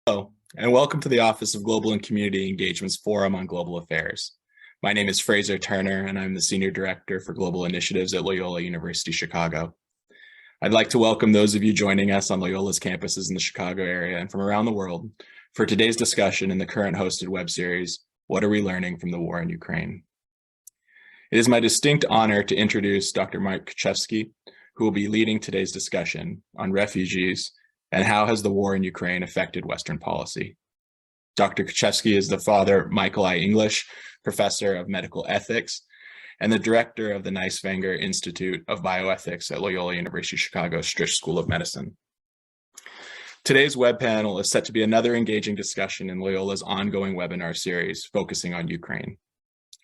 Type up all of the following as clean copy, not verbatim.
Hello, and welcome to the Office of Global and Community Engagement's Forum on Global Affairs. My name is Fraser Turner, and I'm the Senior Director for Global Initiatives at Loyola University Chicago. I'd like to welcome those of you joining us on Loyola's campuses in the Chicago area and from around the world for today's discussion in the current hosted web series, What Are We Learning from the War in Ukraine? It is my distinct honor to introduce Dr. Mark Kuczewski, who will be leading today's discussion on refugees and how has the war in Ukraine affected Western policy. Dr. Kuczewski is the father of Michael I. English, Professor of Medical Ethics, and the director of the Neiswanger Institute of Bioethics at Loyola University Chicago Stritch School of Medicine. Today's web panel is set to be another engaging discussion in Loyola's ongoing webinar series focusing on Ukraine.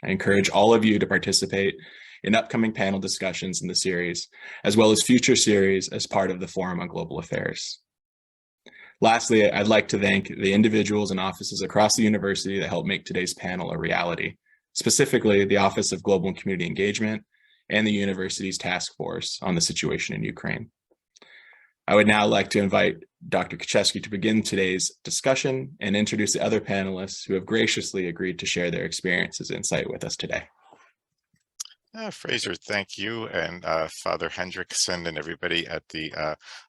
I encourage all of you to participate in upcoming panel discussions in the series, as well as future series as part of the Forum on Global Affairs. Lastly, I'd like to thank the individuals and offices across the university that helped make today's panel a reality, specifically the Office of Global and Community Engagement and the university's task force on the situation in Ukraine. I would now like to invite Dr. Kuczewski to begin today's discussion and introduce the other panelists who have graciously agreed to share their experiences and insight with us today. Fraser, thank you, and Father Hendrickson and everybody at the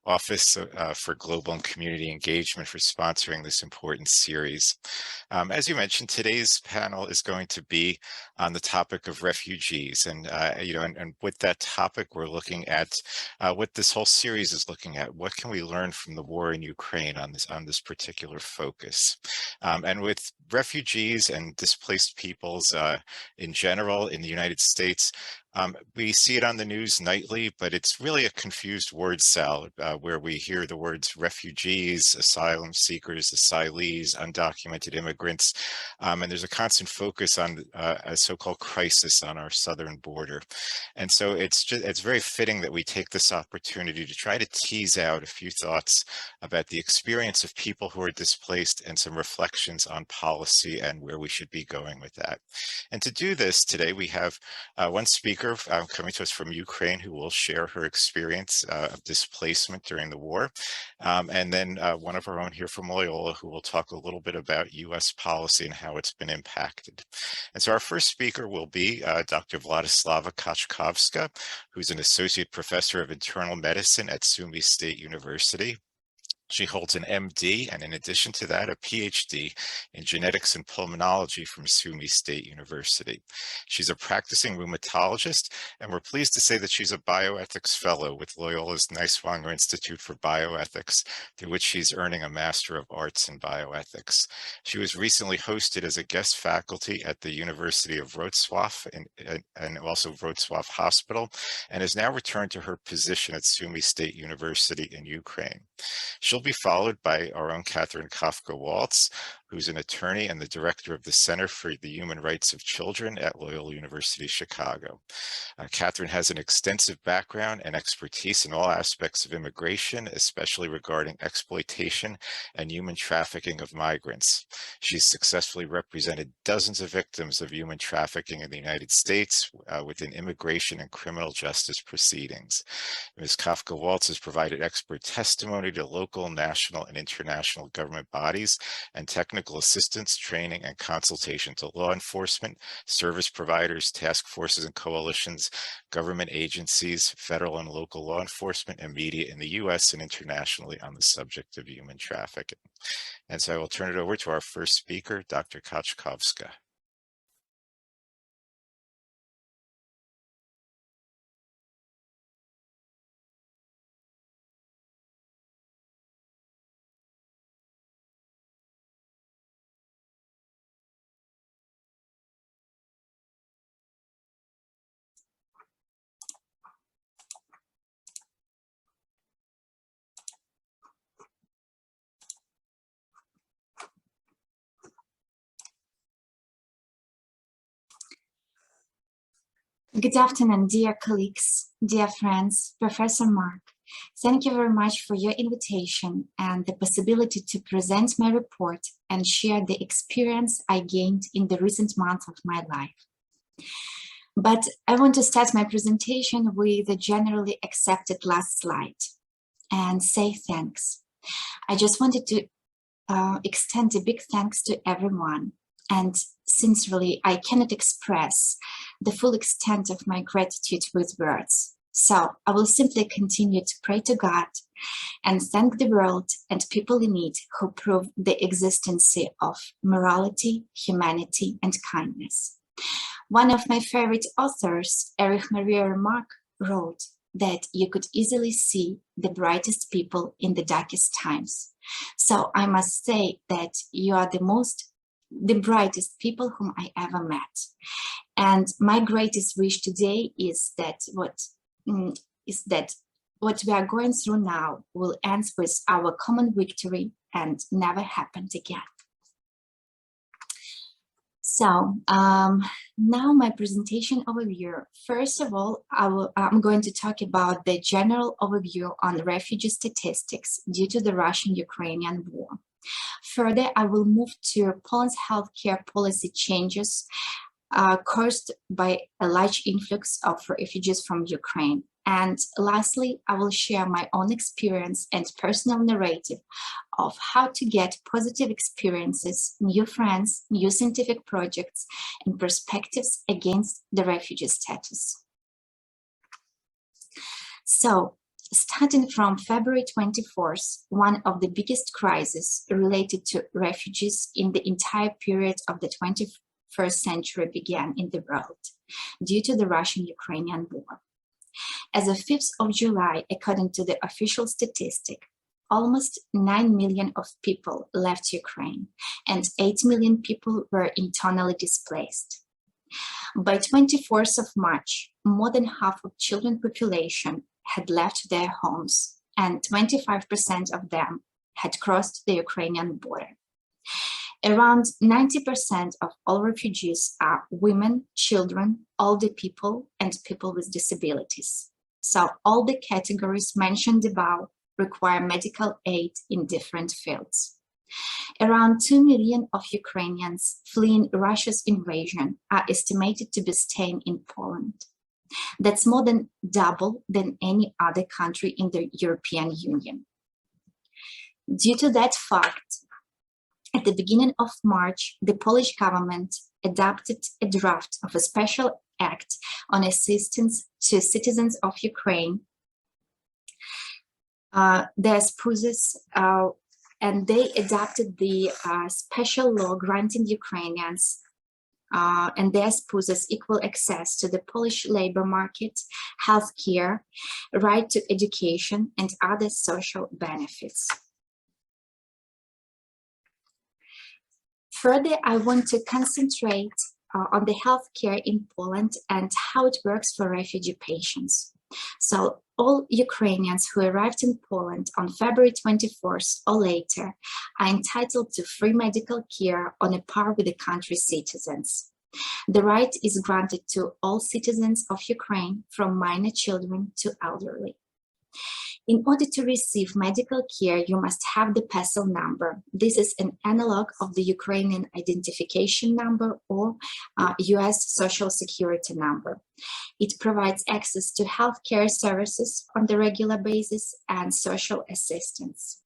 Office for Global and Community Engagement for sponsoring this important series. As you mentioned, today's panel is going to be on the topic of refugees, and and with that topic, we're looking at what this whole series is looking at. What can we learn from the war in Ukraine on this particular focus? And with refugees and displaced peoples in general in the United States, we see it on the news nightly, but it's really a confused word salad where we hear the words refugees, asylum seekers, asylees, undocumented immigrants, and there's a constant focus on a so-called crisis on our southern border. And so it's very fitting that we take this opportunity to try to tease out a few thoughts about the experience of people who are displaced and some reflections on policy and where we should be going with that. And to do this today, we have one speaker coming to us from Ukraine who will share her experience of displacement during the war. And then one of our own here from Loyola who will talk a little bit about US policy and how it's been impacted. And so our first speaker will be Dr. Vladislava Kuczewska, who's an associate professor of internal medicine at Sumy State University. She holds an MD and in addition to that, a PhD in genetics and pulmonology from Sumy State University. She's a practicing rheumatologist, and we're pleased to say that she's a bioethics fellow with Loyola's Neiswanger Institute for Bioethics, through which she's earning a Master of Arts in Bioethics. She was recently hosted as a guest faculty at the University of Wrocław and also Wrocław Hospital, and has now returned to her position at Sumy State University in Ukraine. She'll be followed by our own Catherine Kafka-Waltz, who's an attorney and the director of the Center for the Human Rights of Children at Loyola University Chicago. Catherine has an extensive background and expertise in all aspects of immigration, especially regarding exploitation and human trafficking of migrants. She's successfully represented dozens of victims of human trafficking in the United States within immigration and criminal justice proceedings. Ms. Kafka-Waltz has provided expert testimony to local, national, and international government bodies and technical assistance, training, and consultation to law enforcement, service providers, task forces and coalitions, government agencies, federal and local law enforcement, and media in the U.S. and internationally on the subject of human trafficking. And so I will turn it over to our first speaker, Dr. Kuczewska. Good afternoon, dear colleagues, dear friends, Professor Mark. Thank you very much for your invitation and the possibility to present my report and share the experience I gained in the recent months of my life. But I want to start my presentation with a generally accepted last slide and say thanks. I just wanted to extend a big thanks to everyone. And sincerely, I cannot express the full extent of my gratitude with words. So I will simply continue to pray to God and thank the world and people in need who prove the existence of morality, humanity, and kindness. One of my favorite authors, Erich Maria Remarque, wrote that you could easily see the brightest people in the darkest times. So I must say that you are the brightest people whom I ever met. And my greatest wish today is that what we are going through now will end with our common victory and never happen again. So now my presentation overview. First of all, I'm going to talk about the general overview on refugee statistics due to the Russian-Ukrainian war. Further, I will move to Poland's healthcare policy changes caused by a large influx of refugees from Ukraine. And lastly, I will share my own experience and personal narrative of how to get positive experiences, new friends, new scientific projects, and perspectives against the refugee status. So, starting from February 24th, one of the biggest crises related to refugees in the entire period of the 21st century began in the world due to the Russian-Ukrainian war. As of 5th of July, according to the official statistic, almost 9 million of people left Ukraine and 8 million people were internally displaced. By 24th of March, more than half of children population had left their homes and 25% of them had crossed the Ukrainian border. Around 90% of all refugees are women, children, older people, and people with disabilities. So all the categories mentioned above require medical aid in different fields. Around 2 million of Ukrainians fleeing Russia's invasion are estimated to be staying in Poland. That's more than double than any other country in the European Union. Due to that fact, at the beginning of March, the Polish government adopted a draft of a special act on assistance to citizens of Ukraine, their spouses, and they adopted the special law granting Ukrainians and their spouses equal access to the Polish labor market, healthcare, right to education, and other social benefits. Further, I want to concentrate on the healthcare in Poland and how it works for refugee patients. So all Ukrainians who arrived in Poland on February 24th or later are entitled to free medical care on a par with the country's citizens. The right is granted to all citizens of Ukraine, from minor children to elderly. In order to receive medical care, you must have the PESEL number. This is an analog of the Ukrainian identification number or US Social Security number. It provides access to healthcare services on the regular basis and social assistance.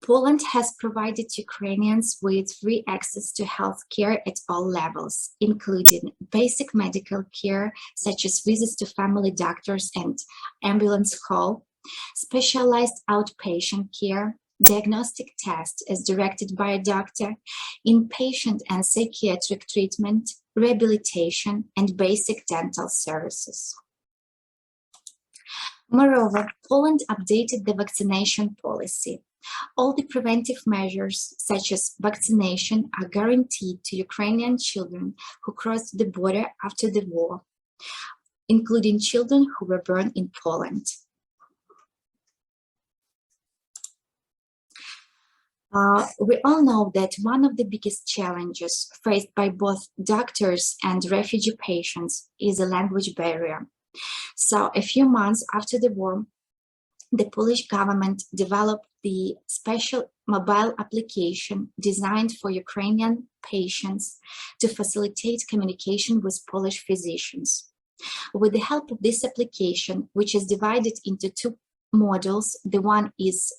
Poland has provided Ukrainians with free access to healthcare at all levels, including basic medical care, such as visits to family doctors and ambulance call, specialized outpatient care, diagnostic tests as directed by a doctor, inpatient and psychiatric treatment, rehabilitation, and basic dental services. Moreover, Poland updated the vaccination policy. All the preventive measures, such as vaccination, are guaranteed to Ukrainian children who crossed the border after the war, including children who were born in Poland. We all know that one of the biggest challenges faced by both doctors and refugee patients is a language barrier. So a few months after the war, the Polish government developed the special mobile application designed for Ukrainian patients to facilitate communication with Polish physicians. With the help of this application, which is divided into two modules. The one is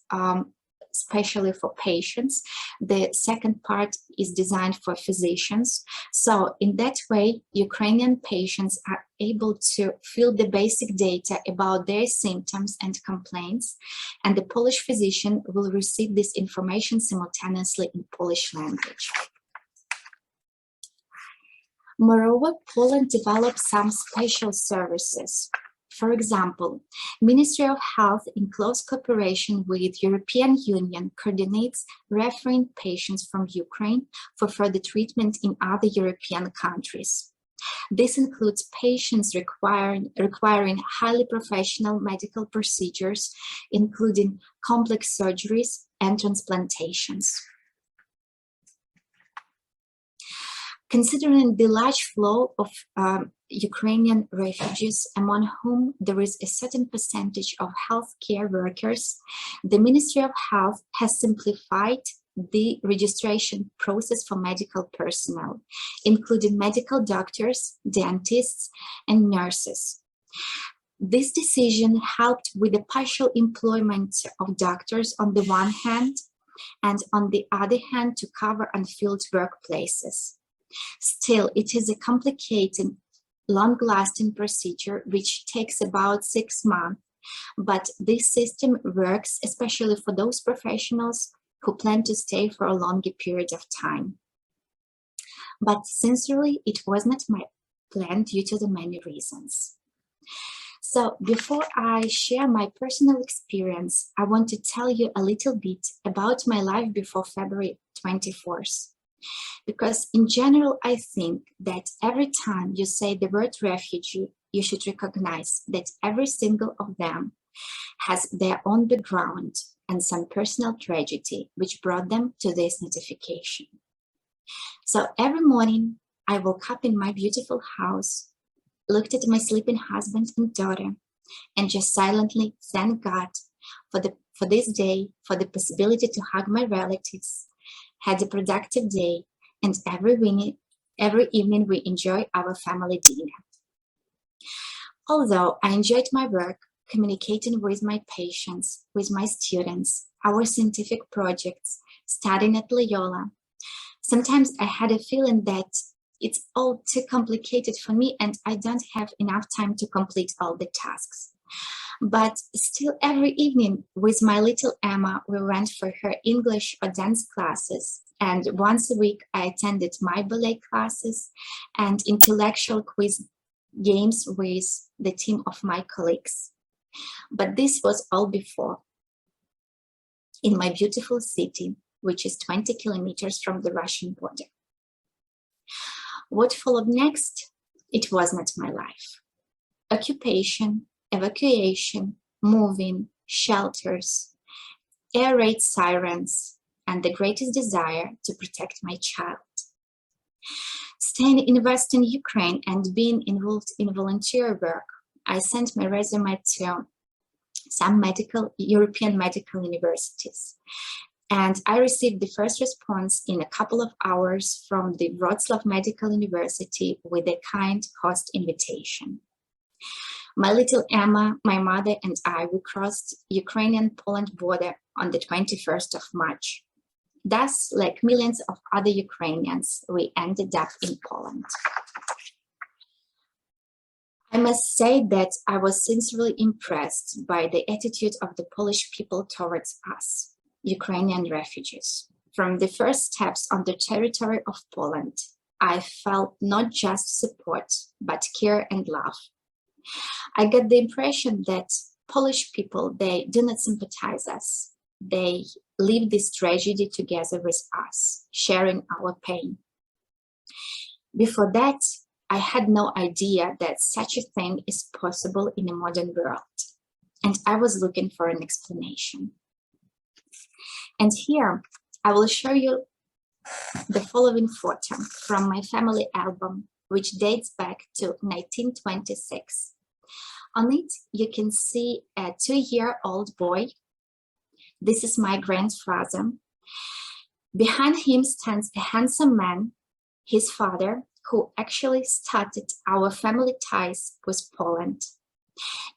especially for patients. The second part is designed for physicians. So in that way, Ukrainian patients are able to fill the basic data about their symptoms and complaints, and the Polish physician will receive this information simultaneously in Polish language. Moreover, Poland developed some special services. For example, Ministry of Health, in close cooperation with European Union, coordinates referring patients from Ukraine for further treatment in other European countries. This includes patients requiring highly professional medical procedures, including complex surgeries and transplantations. Considering the large flow of Ukrainian refugees, among whom there is a certain percentage of healthcare workers, the Ministry of Health has simplified the registration process for medical personnel, including medical doctors, dentists, and nurses. This decision helped with the partial employment of doctors on the one hand, and on the other hand, to cover unfilled workplaces. Still, it is a complicated, long-lasting procedure which takes about 6 months, but this system works especially for those professionals who plan to stay for a longer period of time. But sincerely, it was not my plan due to the many reasons. So before I share my personal experience, I want to tell you a little bit about my life before February 24th. Because in general, I think that every time you say the word refugee, you should recognize that every single of them has their own background and some personal tragedy which brought them to this notification. So every morning, I woke up in my beautiful house, looked at my sleeping husband and daughter, and just silently thanked God for this day, for the possibility to hug my relatives, had a productive day, and every evening we enjoy our family dinner. Although I enjoyed my work, communicating with my patients, with my students, our scientific projects, studying at Loyola, sometimes I had a feeling that it's all too complicated for me and I don't have enough time to complete all the tasks. But still every evening with my little Emma, we went for her English or dance classes. And once a week, I attended my ballet classes and intellectual quiz games with the team of my colleagues. But this was all before, in my beautiful city, which is 20 kilometers from the Russian border. What followed next? It was not my life. Occupation, evacuation, moving, shelters, air raid sirens, and the greatest desire to protect my child. Staying in Western Ukraine and being involved in volunteer work, I sent my resume to some European medical universities. And I received the first response in a couple of hours from the Wrocław Medical University with a kind host invitation. My little Emma, my mother, and I, we crossed Ukrainian-Poland border on the 21st of March. Thus, like millions of other Ukrainians, we ended up in Poland. I must say that I was sincerely impressed by the attitude of the Polish people towards us, Ukrainian refugees. From the first steps on the territory of Poland, I felt not just support, but care and love. I got the impression that Polish people, they do not sympathize us. They live this tragedy together with us, sharing our pain. Before that, I had no idea that such a thing is possible in a modern world, and I was looking for an explanation. And here, I will show you the following photo from my family album, which dates back to 1926. On it, you can see a 2-year-old boy. This is my grandfather. Behind him stands a handsome man, his father, who actually started our family ties with Poland.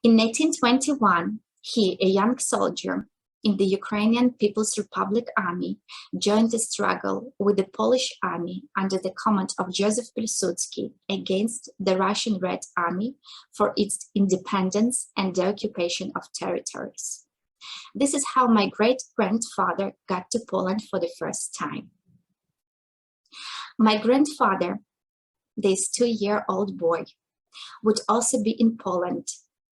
In 1921, He, a young soldier in the Ukrainian People's Republic Army, joined the struggle with the Polish army under the command of Joseph Pilsudski against the Russian Red Army for its independence and the occupation of territories. This is how my great-grandfather got to Poland for the first time. My grandfather, this 2-year-old boy, would also be in Poland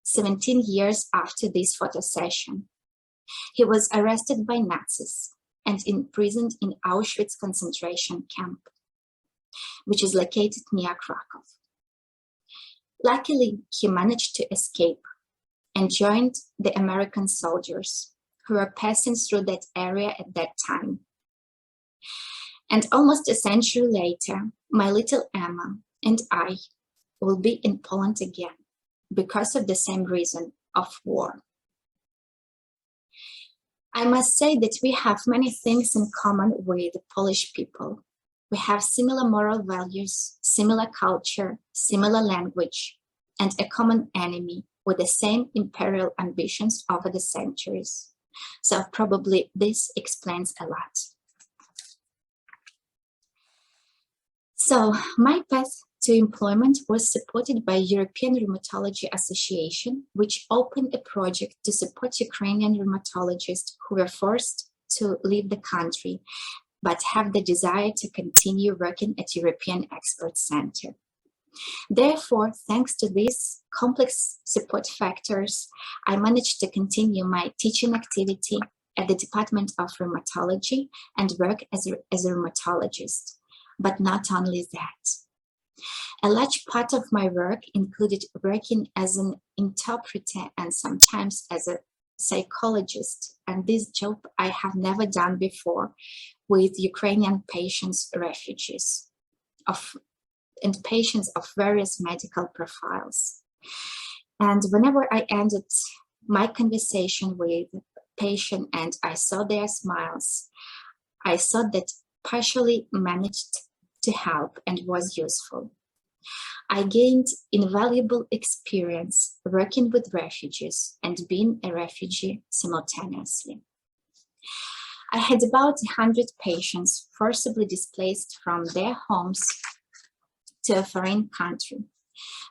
17 years after this photo session. He was arrested by Nazis and imprisoned in Auschwitz concentration camp, which is located near Krakow. Luckily, he managed to escape and joined the American soldiers who were passing through that area at that time. And almost a century later, my little Emma and I will be in Poland again because of the same reason of war. I must say that we have many things in common with the Polish people. We have similar moral values, similar culture, similar language, and a common enemy with the same imperial ambitions over the centuries. So probably this explains a lot. So my path to employment was supported by European Rheumatology Association, which opened a project to support Ukrainian rheumatologists who were forced to leave the country, but have the desire to continue working at European Expert Center. Therefore, thanks to these complex support factors, I managed to continue my teaching activity at the Department of Rheumatology and work as a rheumatologist. But not only that. A large part of my work included working as an interpreter and sometimes as a psychologist, and this job I have never done before with Ukrainian patients, refugees, and patients of various medical profiles. And whenever I ended my conversation with a patient and I saw their smiles, I thought that partially managed to help and was useful. I gained invaluable experience working with refugees and being a refugee simultaneously. I had about 100 patients forcibly displaced from their homes to a foreign country.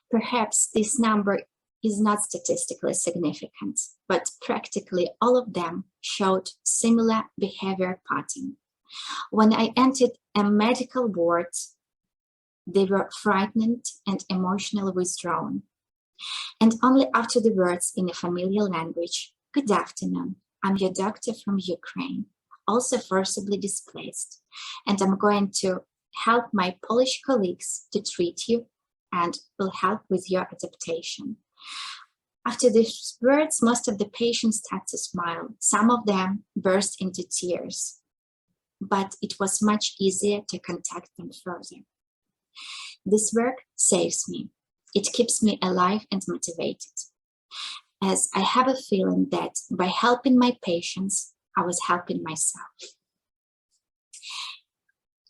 Perhaps this number is not statistically significant, but practically all of them showed similar behavior pattern. When I entered a medical ward, they were frightened and emotionally withdrawn. And only after the words in a familiar language, "Good afternoon, I'm your doctor from Ukraine, also forcibly displaced, and I'm going to help my Polish colleagues to treat you and will help with your adaptation." After these words, most of the patients started to smile. Some of them burst into tears. But it was much easier to contact them further. This work saves me. It keeps me alive and motivated, as I have a feeling that by helping my patients, I was helping myself.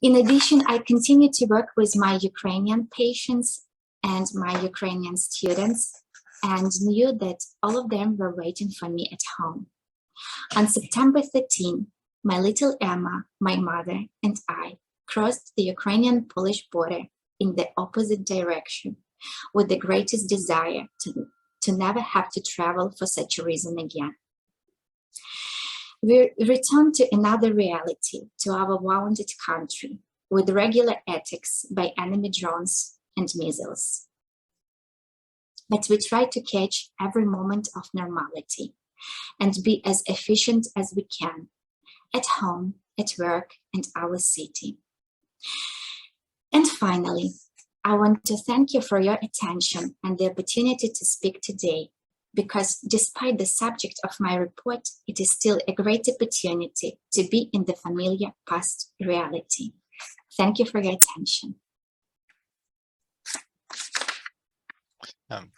In addition, I continue to work with my Ukrainian patients and my Ukrainian students, and knew that all of them were waiting for me at home. On September 13, my little Emma, my mother, and I crossed the Ukrainian-Polish border in the opposite direction with the greatest desire to never have to travel for such a reason again. We returned to another reality, to our wounded country, with regular attacks by enemy drones and missiles. But we tried to catch every moment of normality and be as efficient as we can, at home, at work, and our city. And finally, I want to thank you for your attention and the opportunity to speak today, because despite the subject of my report, it is still a great opportunity to be in the familiar past reality. Thank you for your attention.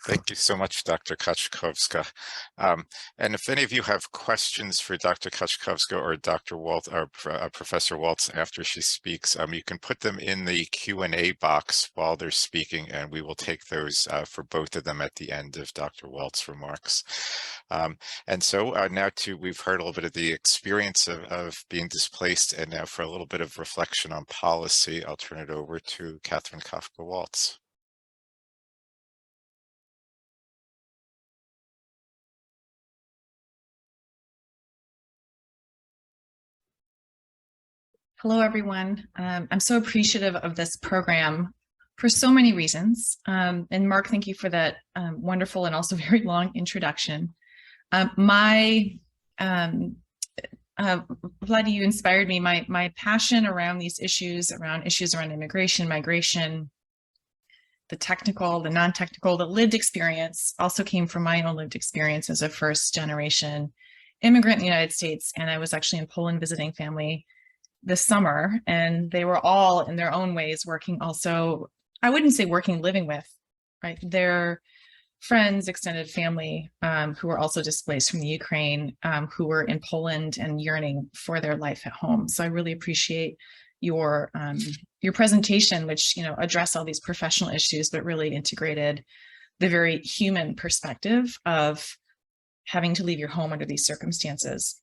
Thank you so much, Dr. Kuczewska. And if any of you have questions for Dr. Kuczewska or Dr. Waltz or Professor Waltz after she speaks, you can put them in the Q&A box while they're speaking, and we will take those for both of them at the end of Dr. Waltz's remarks. And so now we've heard a little bit of the experience of being displaced, and now for a little bit of reflection on policy, I'll turn it over to Catherine Kafka-Waltz. Hello, everyone. I'm so appreciative of this program for so many reasons. And Mark, thank you for that wonderful and also very long introduction. Vladi, you inspired me. My passion around these issues around immigration, migration, the technical, the non-technical, the lived experience also came from my own lived experience as a first-generation immigrant in the United States. And I was actually in Poland visiting family this summer, and they were all in their own ways working also, I wouldn't say working, living with, right, their friends, extended family who were also displaced from the Ukraine, who were in Poland and yearning for their life at home. So I really appreciate your presentation, which, you know, addressed all these professional issues, but really integrated the very human perspective of having to leave your home under these circumstances.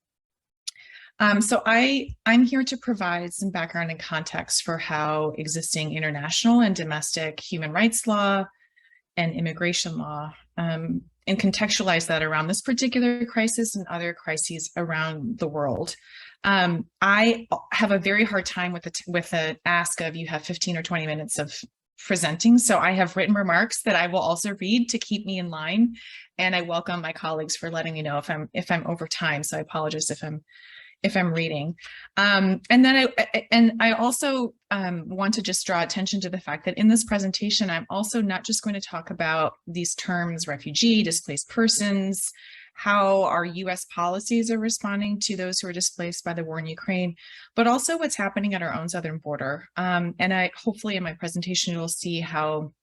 So I'm here to provide some background and context for how existing international and domestic human rights law and immigration law and contextualize that around this particular crisis and other crises around the world. I have a very hard time with the ask of you have 15 or 20 minutes of presenting. So I have written remarks that I will also read to keep me in line. And I welcome my colleagues for letting me know if I'm over time. So I apologize if I'm reading. And then I also want to just draw attention to the fact that in this presentation, I'm also not just going to talk about these terms, refugee, displaced persons, how our US policies are responding to those who are displaced by the war in Ukraine, but also what's happening at our own southern border. And hopefully in my presentation, you'll see how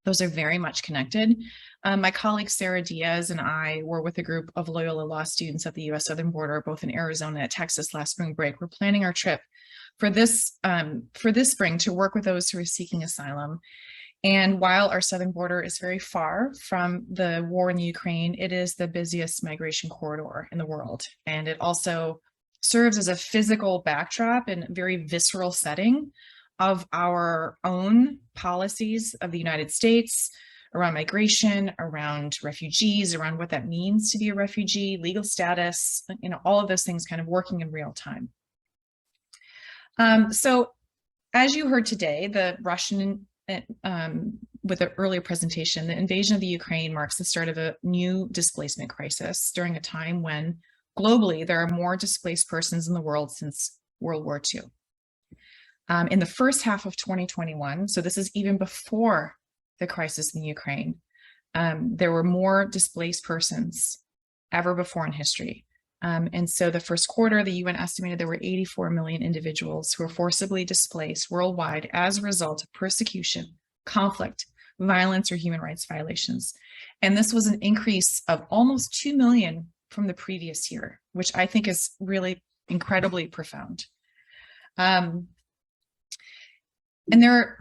those are very much connected. My colleague Sarah Diaz and I were with a group of Loyola law students at the US southern border, both in Arizona and Texas last spring break. We're planning our trip for this spring to work with those who are seeking asylum. And while our southern border is very far from the war in the Ukraine, it is the busiest migration corridor in the world. And it also serves as a physical backdrop and very visceral setting of our own policies of the United States around migration, around refugees, around what that means to be a refugee, legal status, you know, all of those things kind of working in real time. So as you heard today, the Russian, with the earlier presentation, the invasion of the Ukraine marks the start of a new displacement crisis during a time when globally there are more displaced persons in the world since World War II. In the first half of 2021, so this is even before the crisis in the Ukraine, there were more displaced persons ever before in history. And so the first quarter, the UN estimated there were 84 million individuals who were forcibly displaced worldwide as a result of persecution, conflict, violence, or human rights violations. And this was an increase of almost 2 million from the previous year, which I think is really incredibly profound. And there are,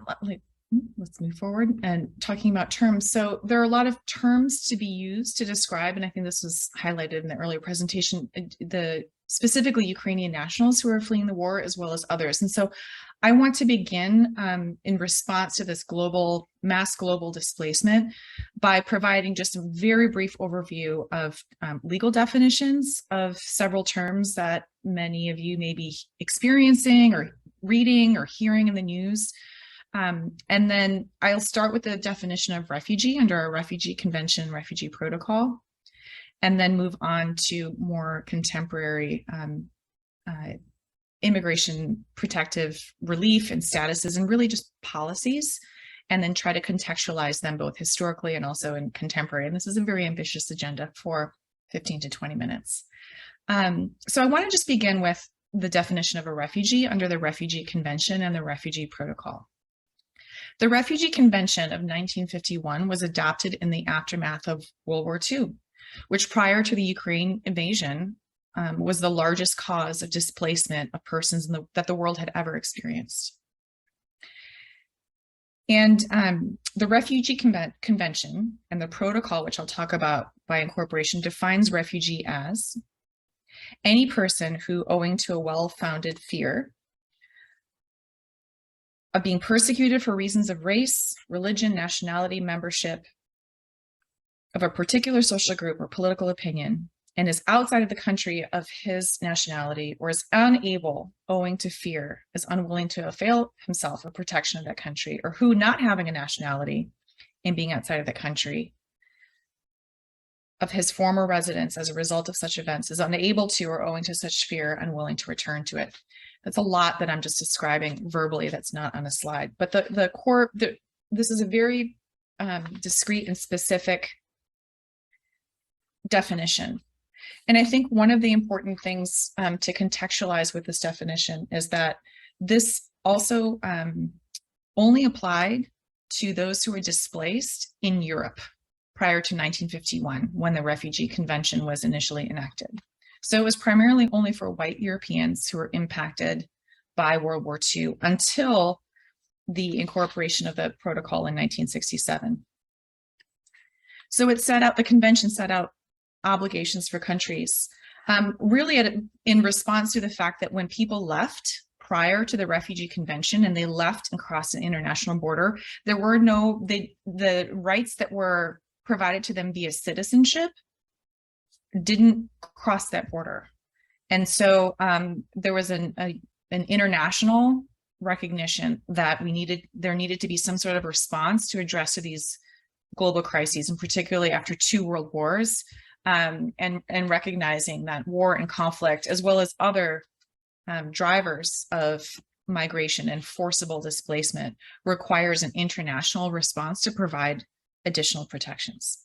let's move forward and talking about terms. So there are a lot of terms to be used to describe, and I think this was highlighted in the earlier presentation, the specifically Ukrainian nationals who are fleeing the war, as well as others. And so I want to begin in response to this mass global displacement by providing just a very brief overview of legal definitions of several terms that many of you may be experiencing or reading or hearing in the news. And then I'll start with the definition of refugee under our Refugee Convention, Refugee Protocol, and then move on to more contemporary immigration protective relief and statuses, and really just policies, and then try to contextualize them both historically and also in contemporary. And this is a very ambitious agenda for 15 to 20 minutes. So I want to just begin with the definition of a refugee under the Refugee Convention and the Refugee Protocol. The Refugee Convention of 1951 was adopted in the aftermath of World War II, which prior to the Ukraine invasion was the largest cause of displacement of persons that the world had ever experienced. And the Refugee Convention and the protocol, which I'll talk about by incorporation, defines refugee as any person who, owing to a well-founded fear of being persecuted for reasons of race, religion, nationality, membership of a particular social group or political opinion, and is outside of the country of his nationality, or is unable, owing to fear, is unwilling to avail himself of protection of that country, or who, not having a nationality and being outside of the country of his former residence as a result of such events, is unable to, or owing to such fear, unwilling to return to it. That's a lot that I'm just describing verbally that's not on a slide. But this is a very discrete and specific definition. And I think one of the important things to contextualize with this definition is that this also only applied to those who were displaced in Europe prior to 1951, when the Refugee Convention was initially enacted. So it was primarily only for white Europeans who were impacted by World War II until the incorporation of the protocol in 1967. So the convention set out obligations for countries, really in response to the fact that when people left prior to the Refugee Convention and they left and crossed an international border, there were the rights that were provided to them via citizenship didn't cross that border. And so there was an international recognition that there needed to be some sort of response to address to these global crises, and particularly after 2 world wars, and recognizing that war and conflict, as well as other drivers of migration and forcible displacement, requires an international response to provide additional protections.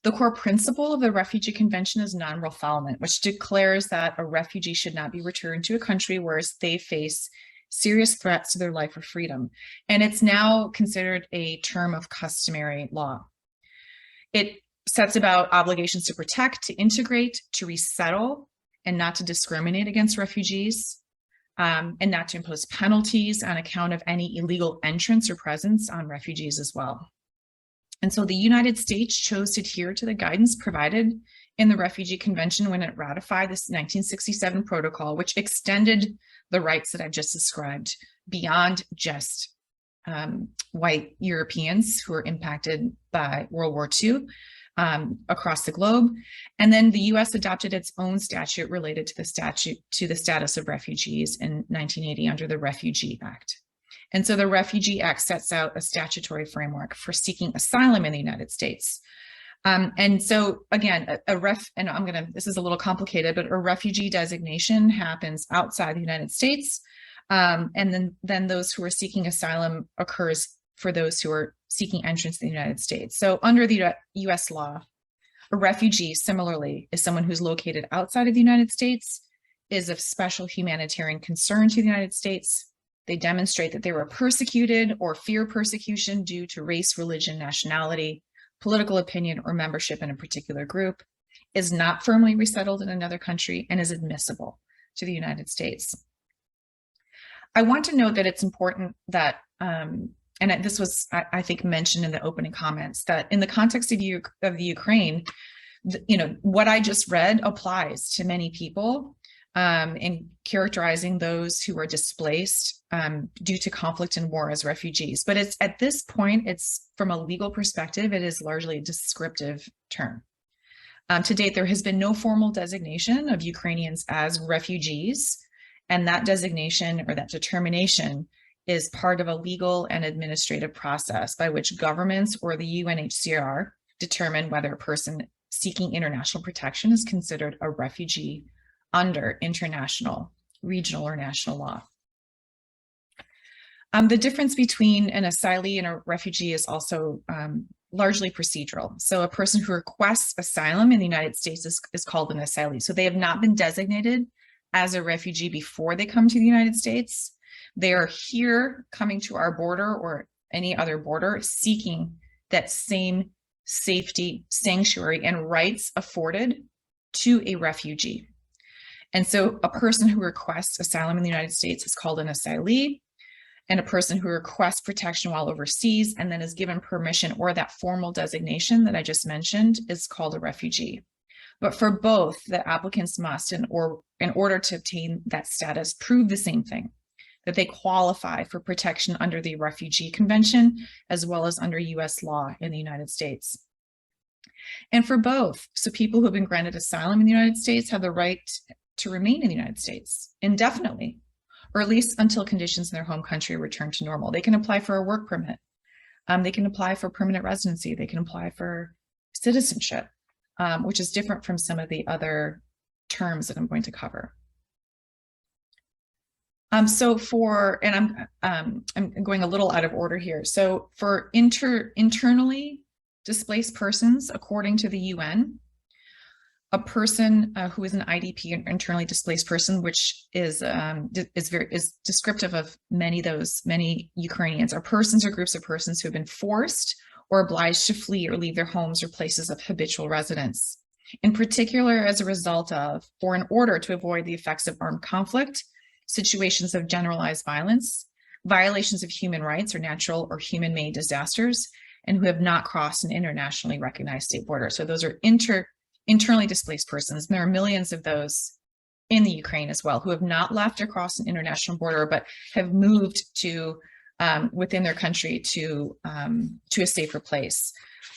The core principle of the Refugee Convention is non-refoulement, which declares that a refugee should not be returned to a country where they face serious threats to their life or freedom. And it's now considered a term of customary law. It sets about obligations to protect, to integrate, to resettle, and not to discriminate against refugees, and not to impose penalties on account of any illegal entrance or presence on refugees as well. And so the United States chose to adhere to the guidance provided in the Refugee Convention when it ratified this 1967 protocol, which extended the rights that I've just described beyond just white Europeans who were impacted by World War II across the globe. And then the US adopted its own statute related to the status of refugees in 1980 under the Refugee Act. And so the Refugee Act sets out a statutory framework for seeking asylum in the United States. And so again, this is a little complicated, but a refugee designation happens outside the United States. And then those who are seeking asylum occurs for those who are seeking entrance to the United States. So under the US law, a refugee similarly is someone who's located outside of the United States, is of special humanitarian concern to the United States. They demonstrate that they were persecuted or fear persecution due to race, religion, nationality, political opinion, or membership in a particular group, is not firmly resettled in another country, and is admissible to the United States. I want to note that it's important that, and this was, I think, mentioned in the opening comments, that in the context of the Ukraine, what I just read applies to many people in characterizing those who are displaced due to conflict and war as refugees. But it's at this point, it's from a legal perspective, it is largely a descriptive term. To date, there has been no formal designation of Ukrainians as refugees, and that designation or that determination is part of a legal and administrative process by which governments or the UNHCR determine whether a person seeking international protection is considered a refugee under international, regional, or national law. The difference between an asylee and a refugee is also largely procedural. So a person who requests asylum in the United States is called an asylee. So they have not been designated as a refugee before they come to the United States. They are here coming to our border or any other border, seeking that same safety, sanctuary, and rights afforded to a refugee. And so a person who requests asylum in the United States is called an asylee, and a person who requests protection while overseas and then is given permission or that formal designation that I just mentioned is called a refugee. But for both, the applicants must, in order to obtain that status, prove the same thing, that they qualify for protection under the Refugee Convention, as well as under US law in the United States. And for both, so people who have been granted asylum in the United States have the right to remain in the United States indefinitely, or at least until conditions in their home country return to normal. They can apply for a work permit. They can apply for permanent residency. They can apply for citizenship, which is different from some of the other terms that I'm going to cover. So for, and I'm going a little out of order here. So for internally displaced persons, according to the UN, a person who is an IDP, an internally displaced person, which is descriptive of many Ukrainians, are persons or groups of persons who have been forced or obliged to flee or leave their homes or places of habitual residence, in particular as a result of or in order to avoid the effects of armed conflict, situations of generalized violence, violations of human rights or natural or human-made disasters, and who have not crossed an internationally recognized state border. So those are internally displaced persons. And there are millions of those in the Ukraine as well, who have not left or crossed an international border, but have moved to within their country to a safer place.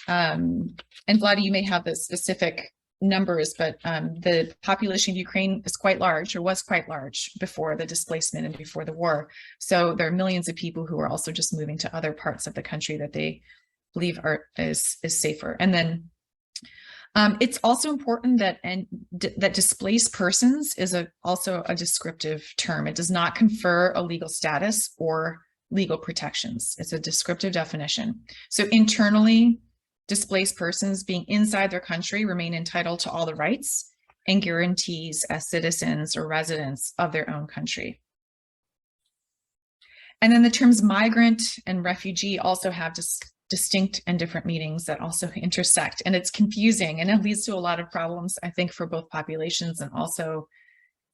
And Vladi, you may have the specific numbers, but the population of Ukraine is quite large, or was quite large before the displacement and before the war. So there are millions of people who are also just moving to other parts of the country that they believe is safer. And then it's also important that that displaced persons is also a descriptive term. It does not confer a legal status or legal protections. It's a descriptive definition. So internally displaced persons being inside their country remain entitled to all the rights and guarantees as citizens or residents of their own country. And then the terms migrant and refugee also have distinct and different meanings that also intersect, and it's confusing, and it leads to a lot of problems, I think, for both populations, and also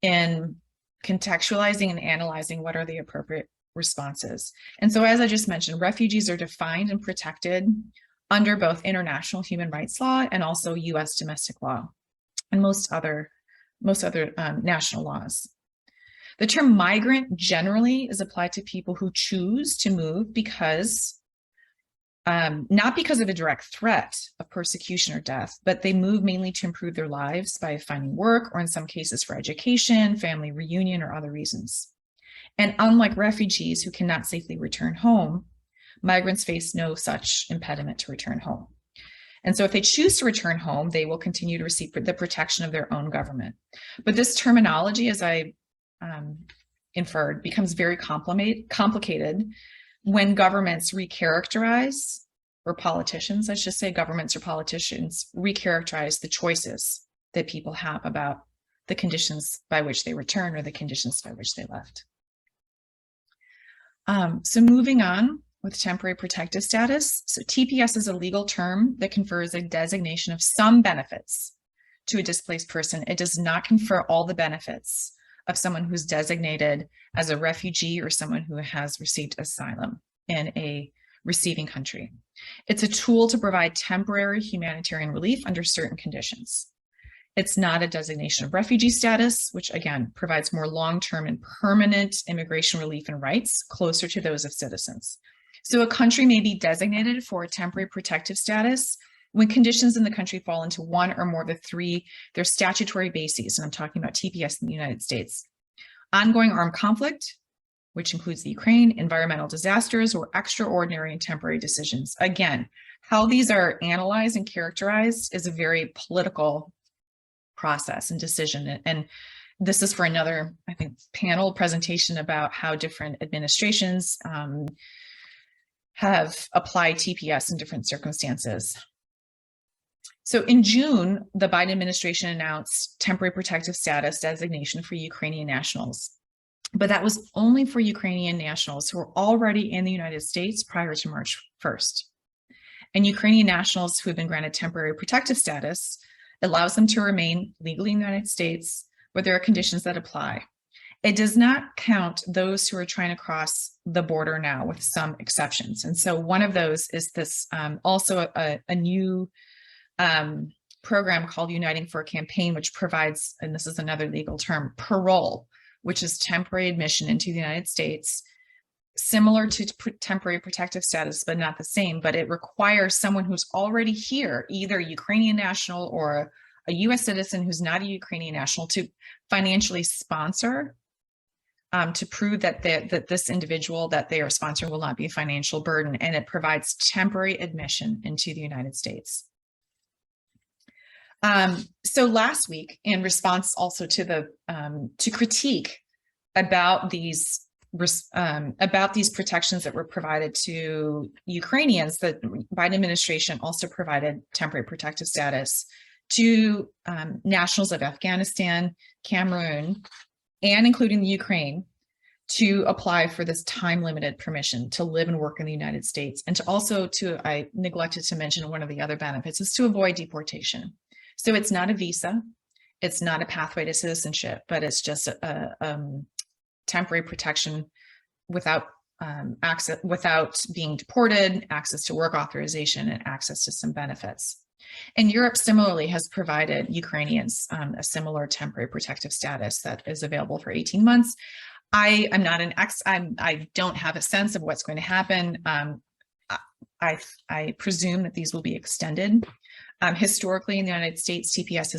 in contextualizing and analyzing what are the appropriate responses. And so, as I just mentioned, refugees are defined and protected under both international human rights law and also US domestic law and most other national laws. The term migrant generally is applied to people who choose to move because not because of a direct threat of persecution or death, but they move mainly to improve their lives by finding work, or in some cases for education, family reunion, or other reasons. And unlike refugees who cannot safely return home, migrants face no such impediment to return home. And so if they choose to return home, they will continue to receive the protection of their own government. But this terminology, as I inferred, becomes very complicated when governments recharacterize, or politicians, I should say, governments or politicians recharacterize the choices that people have about the conditions by which they return or the conditions by which they left. So moving on with temporary protective status. So TPS is a legal term that confers a designation of some benefits to a displaced person. It does not confer all the benefits of someone who's designated as a refugee or someone who has received asylum in a receiving country. It's a tool to provide temporary humanitarian relief under certain conditions. It's not a designation of refugee status, which again provides more long-term and permanent immigration relief and rights closer to those of citizens. So a country may be designated for a temporary protective status when conditions in the country fall into one or more of the three, their statutory bases, and I'm talking about TPS in the United States: ongoing armed conflict, which includes the Ukraine, environmental disasters, or extraordinary and temporary decisions. Again, how these are analyzed and characterized is a very political process and decision. And this is for another, I think, panel presentation about how different administrations have applied TPS in different circumstances. So in June, the Biden administration announced temporary protective status designation for Ukrainian nationals. But that was only for Ukrainian nationals who were already in the United States prior to March 1st. And Ukrainian nationals who have been granted temporary protective status allows them to remain legally in the United States, where there are conditions that apply. It does not count those who are trying to cross the border now, with some exceptions. And so one of those is this also a new program called Uniting for a Campaign, which provides, and this is another legal term, parole, which is temporary admission into the United States, similar to temporary protective status, but not the same. But it requires someone who's already here, either a Ukrainian national or a US citizen who's not a Ukrainian national, to financially sponsor, to prove that this individual that they are sponsoring will not be a financial burden. And it provides temporary admission into the United States. So last week, in response also to the to critique about these protections that were provided to Ukrainians, the Biden administration also provided temporary protective status to nationals of Afghanistan, Cameroon, and including the Ukraine, to apply for this time-limited permission to live and work in the United States. And to also, I neglected to mention, one of the other benefits is to avoid deportation. So it's not a visa, it's not a pathway to citizenship, but it's just a temporary protection without access, without being deported, access to work authorization, and access to some benefits. And Europe similarly has provided Ukrainians a similar temporary protective status that is available for 18 months. I am not an I don't have a sense of what's going to happen. I presume that these will be extended. Historically, in the United States, TPS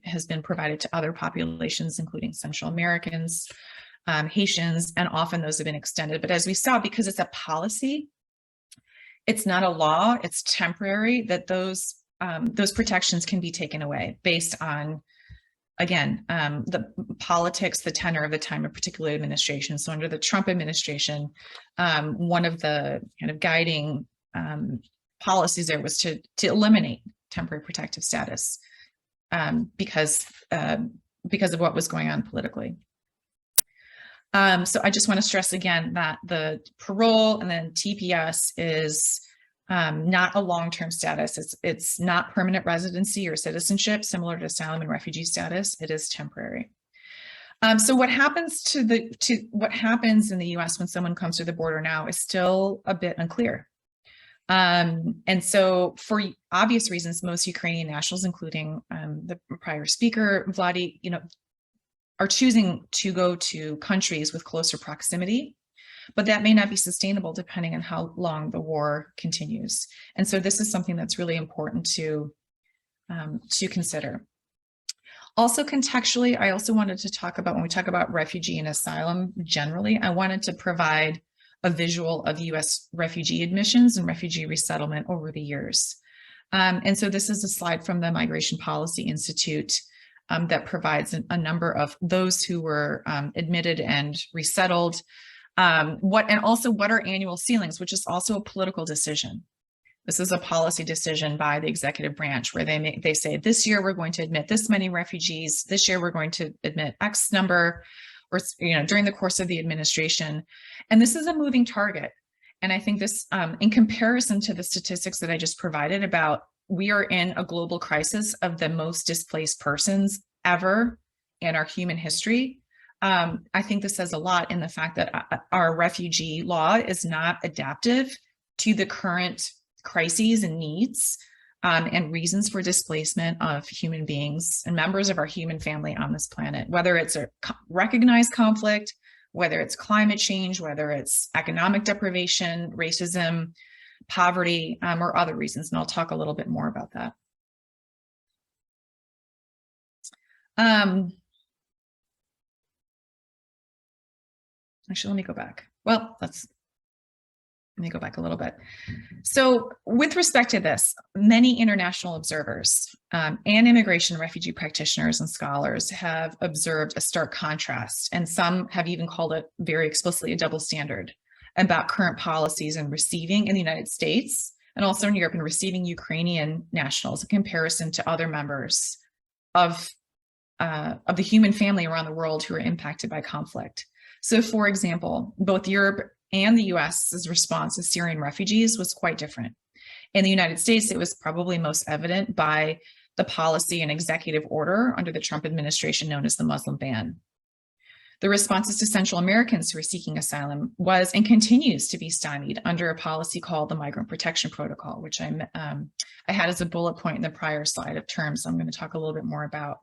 has been provided to other populations, including Central Americans, Haitians, and often those have been extended. But as we saw, because it's a policy, it's not a law, it's temporary, that those protections can be taken away based on, again, the politics, the tenor of the time of particular administration. So under the Trump administration, one of the kind of guiding policies there was to eliminate temporary protective status because of what was going on politically. So I just want to stress again that the parole and then TPS is not a long-term status. It's not permanent residency or citizenship, similar to asylum and refugee status. It is temporary. So what happens what happens in the U.S. when someone comes through the border now is still a bit unclear. And so, for obvious reasons, most Ukrainian nationals, including the prior speaker, Vladi, are choosing to go to countries with closer proximity, but that may not be sustainable depending on how long the war continues. And so this is something that's really important to consider. Also, contextually, I also wanted to talk about, when we talk about refugee and asylum generally, I wanted to provide a visual of US refugee admissions and refugee resettlement over the years. And so this is a slide from the Migration Policy Institute that provides a number of those who were admitted and resettled. And also what are annual ceilings, which is also a political decision. This is a policy decision by the executive branch where they say, this year we're going to admit this many refugees, this year we're going to admit X number, or during the course of the administration. And this is a moving target. And I think this, in comparison to the statistics that I just provided about, we are in a global crisis of the most displaced persons ever in our human history. I think this says a lot in the fact that our refugee law is not adaptive to the current crises and needs and reasons for displacement of human beings and members of our human family on this planet, whether it's a recognized conflict, whether it's climate change, whether it's economic deprivation, racism, poverty, or other reasons. And I'll talk a little bit more about that. Actually, let me go back. Well, let me go back a little bit. So with respect to this, many international observers and immigration and refugee practitioners and scholars have observed a stark contrast, and some have even called it very explicitly a double standard about current policies in receiving in the United States and also in Europe in receiving Ukrainian nationals in comparison to other members of the human family around the world who are impacted by conflict. So for example, both Europe and the US's response to Syrian refugees was quite different. In the United States, it was probably most evident by the policy and executive order under the Trump administration known as the Muslim ban. The responses to Central Americans who are seeking asylum was and continues to be stymied under a policy called the Migrant Protection Protocol, which I had as a bullet point in the prior slide of terms I'm going to talk a little bit more about.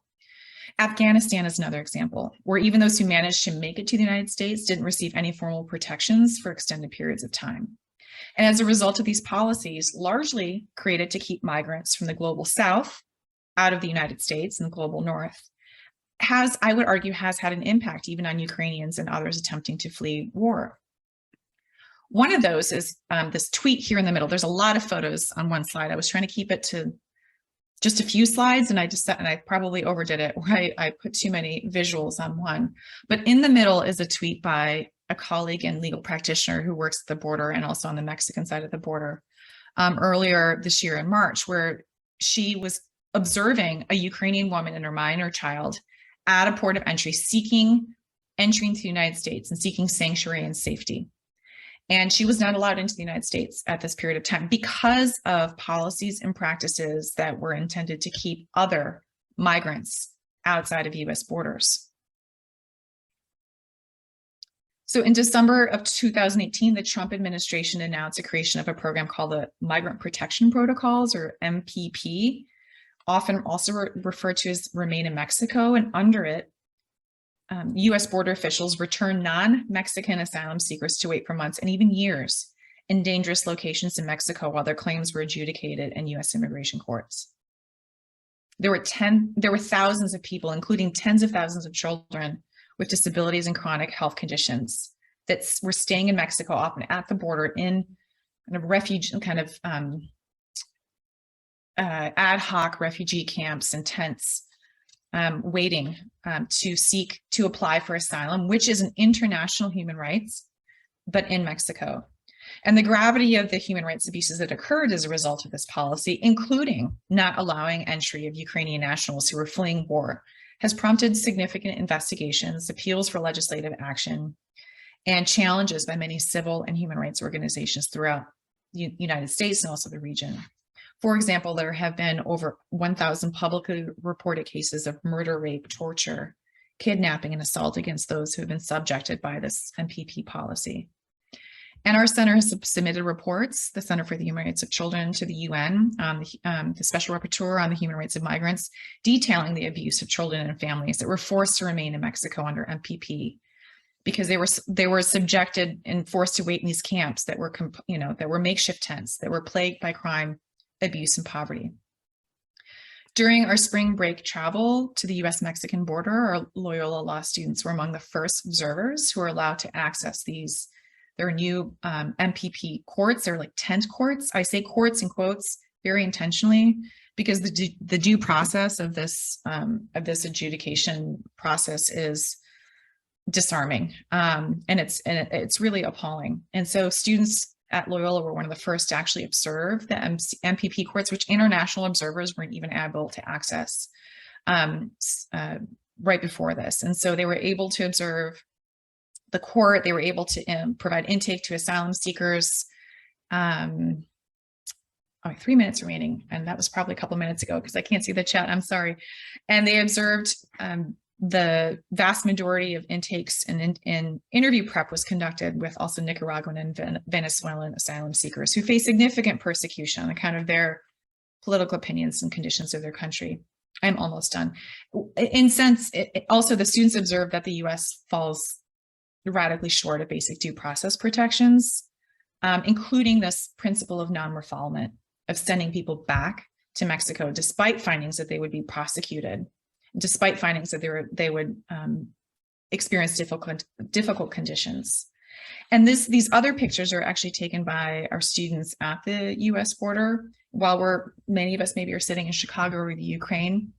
Afghanistan is another example, where even those who managed to make it to the United States didn't receive any formal protections for extended periods of time. And as a result of these policies, largely created to keep migrants from the global South out of the United States and the global North, I would argue, has had an impact even on Ukrainians and others attempting to flee war. One of those is this tweet here in the middle. There's a lot of photos on one slide. I was trying to keep it to just a few slides, and I probably overdid it, where I put too many visuals on one. But in the middle is a tweet by a colleague and legal practitioner who works at the border and also on the Mexican side of the border earlier this year in March, where she was observing a Ukrainian woman and her minor child at a port of entry seeking entry into the United States and seeking sanctuary and safety. And she was not allowed into the United States at this period of time because of policies and practices that were intended to keep other migrants outside of US borders. So in December of 2018, the Trump administration announced the creation of a program called the Migrant Protection Protocols, or MPP, often also referred to as Remain in Mexico. And under it, US border officials return non-Mexican asylum seekers to wait for months and even years in dangerous locations in Mexico while their claims were adjudicated in US immigration courts. There were thousands of people, including tens of thousands of children with disabilities and chronic health conditions, that were staying in Mexico, often at the border in ad hoc refugee camps and tents, waiting to apply for asylum, which is an international human rights, but in Mexico. And the gravity of the human rights abuses that occurred as a result of this policy, including not allowing entry of Ukrainian nationals who were fleeing war, has prompted significant investigations, appeals for legislative action, and challenges by many civil and human rights organizations throughout the United States and also the region. For example, there have been over 1,000 publicly reported cases of murder, rape, torture, kidnapping, and assault against those who have been subjected by this MPP policy. And our center has submitted reports, the Center for the Human Rights of Children, to the UN, the Special Rapporteur on the Human Rights of Migrants, detailing the abuse of children and families that were forced to remain in Mexico under MPP because they were subjected and forced to wait in these camps that were makeshift tents, that were plagued by crime, abuse, and poverty. During our spring break travel to the US-Mexican border, our Loyola law students were among the first observers who were allowed to access their new MPP courts. They're like tent courts. I say courts in quotes very intentionally because the due process of this adjudication process is disarming, and it's really appalling. And so students at Loyola were one of the first to actually observe the MPP courts, which international observers weren't even able to access right before this. And so they were able to observe the court. They were able to provide intake to asylum seekers. 3 minutes remaining, and that was probably a couple minutes ago because I can't see the chat, I'm sorry. And they observed the vast majority of intakes and interview prep was conducted with also Nicaraguan and Venezuelan asylum seekers who face significant persecution on account of their political opinions and conditions of their country. I'm almost done. In sense, also the students observed that the US falls radically short of basic due process protections, including this principle of non-refoulement, of sending people back to Mexico despite findings that they would be prosecuted, despite findings that they would experience difficult conditions. And these other pictures are actually taken by our students at the US border while many of us maybe are sitting in Chicago or the Ukraine.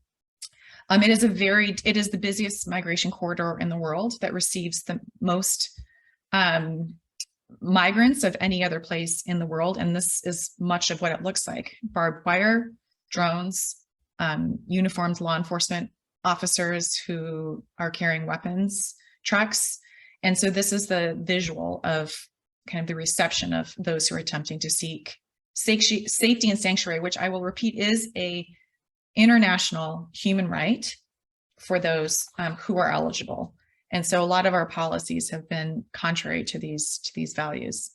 It is the busiest migration corridor in the world that receives the most migrants of any other place in the world. And this is much of what it looks like: barbed wire, drones, uniformed law enforcement officers who are carrying weapons, trucks, And so this is the visual of kind of the reception of those who are attempting to seek safety and sanctuary, which I will repeat is a international human right for those who are eligible. And so a lot of our policies have been contrary to these values.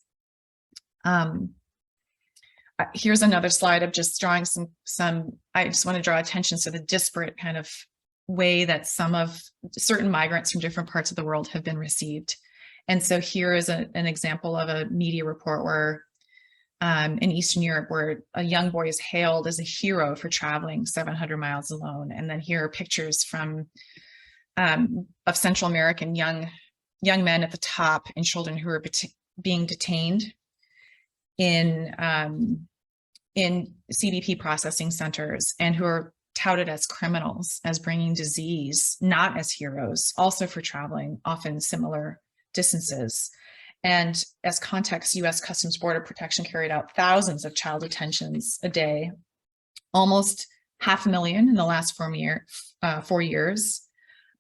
Here's another slide of just drawing some, I just want to draw attention to the disparate kind of way that certain migrants from different parts of the world have been received. And so here is an example of a media report where in Eastern Europe, where a young boy is hailed as a hero for traveling 700 miles alone. And then here are pictures from of Central American young men at the top and children who are being detained in CBP processing centers and who are touted as criminals, as bringing disease, not as heroes, also for traveling often similar distances. And as context, U.S. Customs Border Protection carried out thousands of child detentions a day, almost 500,000 in the last 4 years,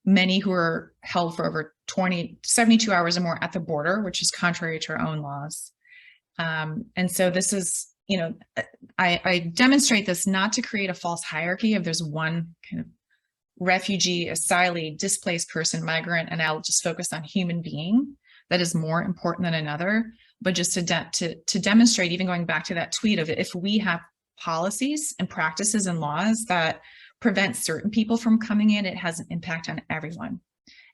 many who were held for over 72 hours or more at the border, which is contrary to our own laws. And so this is, I demonstrate this not to create a false hierarchy of there's one kind of refugee, asylee, displaced person, migrant, and I'll just focus on human being that is more important than another, but just to demonstrate, even going back to that tweet of if we have policies and practices and laws that prevent certain people from coming in, it has an impact on everyone.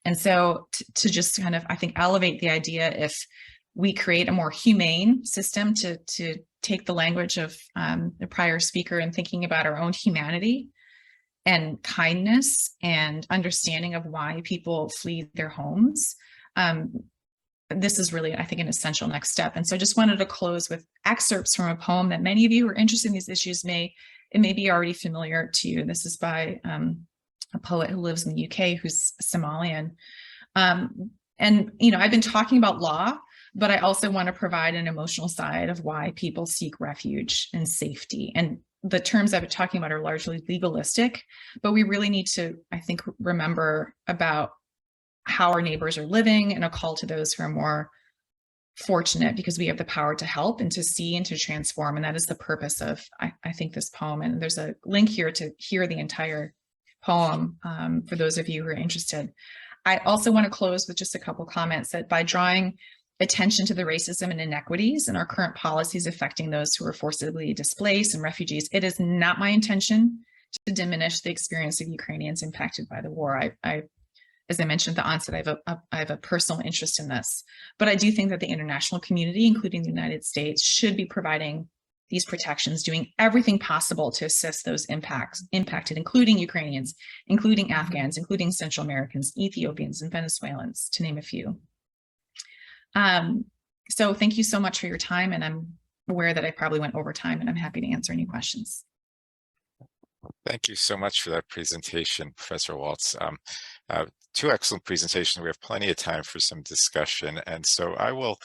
And so to just kind of, I think, elevate the idea, if we create a more humane system to take the language of the prior speaker and thinking about our own humanity and kindness and understanding of why people flee their homes, this is really, I think, an essential next step. And so I just wanted to close with excerpts from a poem that many of you who are interested in these issues may be already familiar to you. This is by a poet who lives in the UK who's Somalian. And, I've been talking about law, but I also want to provide an emotional side of why people seek refuge and safety. And the terms I've been talking about are largely legalistic, but we really need to, I think, remember about how our neighbors are living and a call to those who are more fortunate, because we have the power to help and to see and to transform. And that is the purpose of, I think, this poem. And there's a link here to hear the entire poem for those of you who are interested. I also want to close with just a couple comments that by drawing attention to the racism and inequities in our current policies affecting those who are forcibly displaced and refugees, it is not my intention to diminish the experience of Ukrainians impacted by the war. As I mentioned at the onset, I have a personal interest in this, but I do think that the international community, including the United States, should be providing these protections, doing everything possible to assist those impacted, including Ukrainians, including Afghans, including Central Americans, Ethiopians, and Venezuelans, to name a few. So thank you so much for your time, and I'm aware that I probably went over time, and I'm happy to answer any questions. Thank you so much for that presentation, Professor Waltz. Two excellent presentations. We have plenty of time for some discussion. And so I will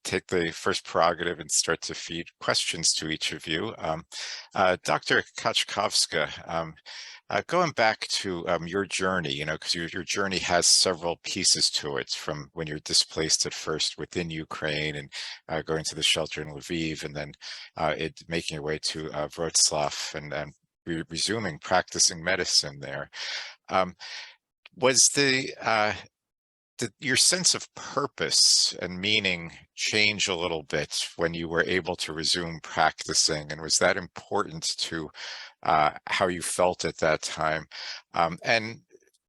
take the first prerogative and start to feed questions to each of you. Dr. Kuczewski, going back to your journey, because your journey has several pieces to it, from when you're displaced at first within Ukraine and going to the shelter in Lviv, and then making your way to Wrocław and resuming practicing medicine there. Was your sense of purpose and meaning change a little bit when you were able to resume practicing? And was that important to how you felt at that time? And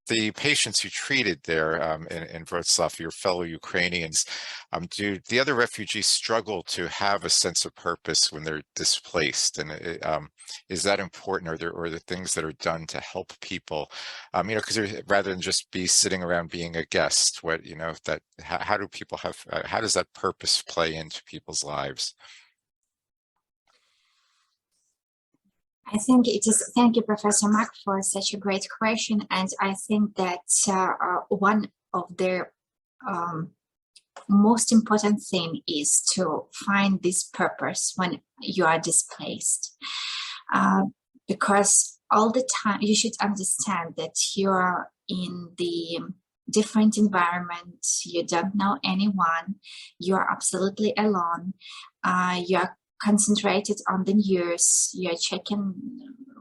the patients you treated there in Wrocław, your fellow Ukrainians, do the other refugees struggle to have a sense of purpose when they're displaced? And is that important? Or the things that are done to help people? Because rather than just be sitting around being a guest, how do people have? How does that purpose play into people's lives? I think it is, thank you, Professor Mark, for such a great question. And I think that one of the most important thing is to find this purpose when you are displaced. Because all the time you should understand that you are in the different environment. You don't know anyone. You are absolutely alone. You are concentrated on the news. You are checking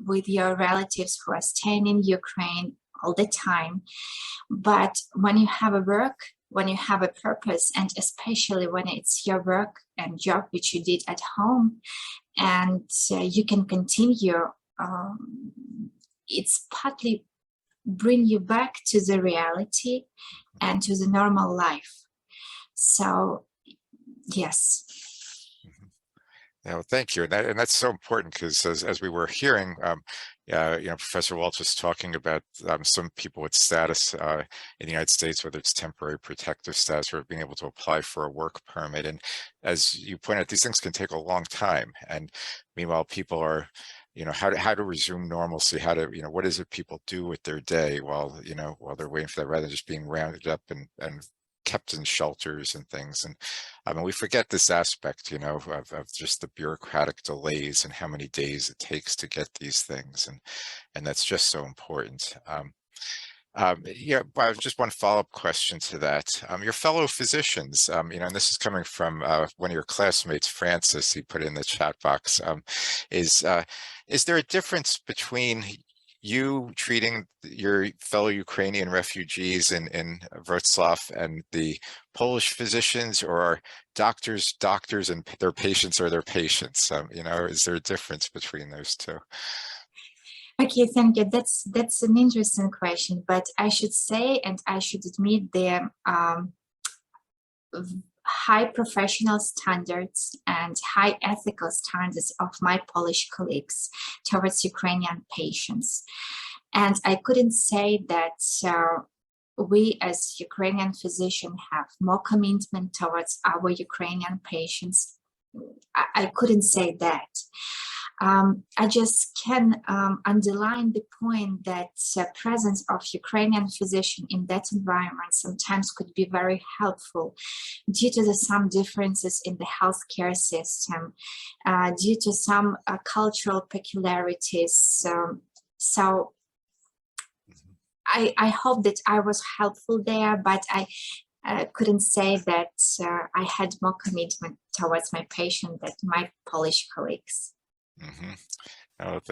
with your relatives who are staying in Ukraine all the time. But when you have a work, when you have a purpose, and especially when it's your work and job which you did at home, and you can continue, it's partly bring you back to the reality and to the normal life. So, yes. Yeah, well, thank you. And that's so important because as we were hearing, Professor Waltz was talking about some people with status in the United States, whether it's temporary protective status or being able to apply for a work permit. And as you point out, these things can take a long time. And meanwhile, people are, how to resume normalcy, what is it people do with their day while they're waiting for that, rather than just being rounded up and kept in shelters and things. And I mean, we forget this aspect, of just the bureaucratic delays and how many days it takes to get these things. And that's just so important. Just one follow-up question to that. Your fellow physicians, and this is coming from one of your classmates, Francis, he put in the chat box, is there a difference between you treating your fellow Ukrainian refugees in Wrocław and the Polish physicians, or are doctors and their patients are their patients? Is there a difference between those two? Okay, thank you. That's an interesting question, but I should say, and I should admit, the high professional standards and high ethical standards of my Polish colleagues towards Ukrainian patients. And I couldn't say that we as Ukrainian physicians have more commitment towards our Ukrainian patients. I couldn't say that. I just can underline the point that presence of Ukrainian physician in that environment sometimes could be very helpful due to some differences in the healthcare system, due to some cultural peculiarities. So I hope that I was helpful there, but I couldn't say that I had more commitment towards my patient than my Polish colleagues. Mm-hmm.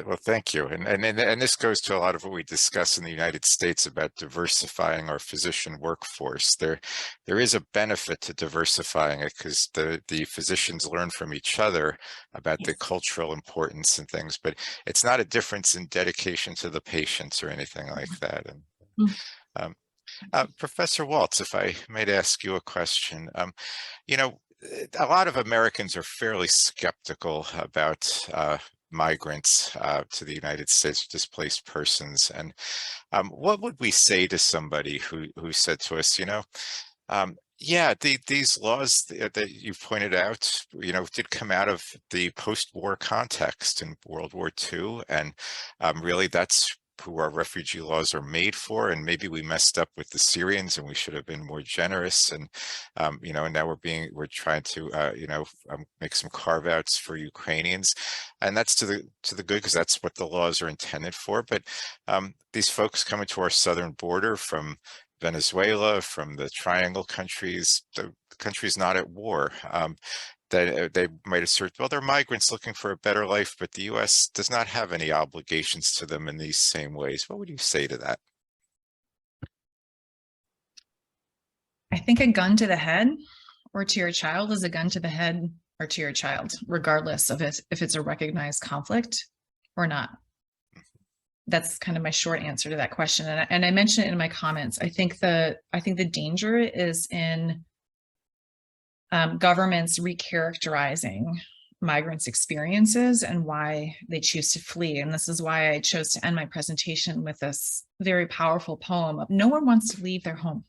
Well, thank you. And this goes to a lot of what we discuss in the United States about diversifying our physician workforce. There is a benefit to diversifying it because the physicians learn from each other about the cultural importance and things, but it's not a difference in dedication to the patients or anything like that. And Professor Waltz, if I might ask you a question, a lot of Americans are fairly skeptical about migrants to the United States, displaced persons. And what would we say to somebody who said to us, these laws that you pointed out, did come out of the post-war context in World War II, and really that's who our refugee laws are made for, and maybe we messed up with the Syrians and we should have been more generous, and and now we're trying to make some carve outs for Ukrainians, and that's to the good, because that's what the laws are intended for. But these folks coming to our southern border from Venezuela, from the Triangle countries, the country's not at war. They might assert, well, they're migrants looking for a better life, but the U.S. does not have any obligations to them in these same ways. What would you say to that? I think a gun to the head or to your child is a gun to the head or to your child, regardless of if it's a recognized conflict or not. That's kind of my short answer to that question. And I mentioned it in my comments. I think the danger is in governments recharacterizing migrants' experiences and why they choose to flee. And this is why I chose to end my presentation with this very powerful poem of no one wants to leave their home.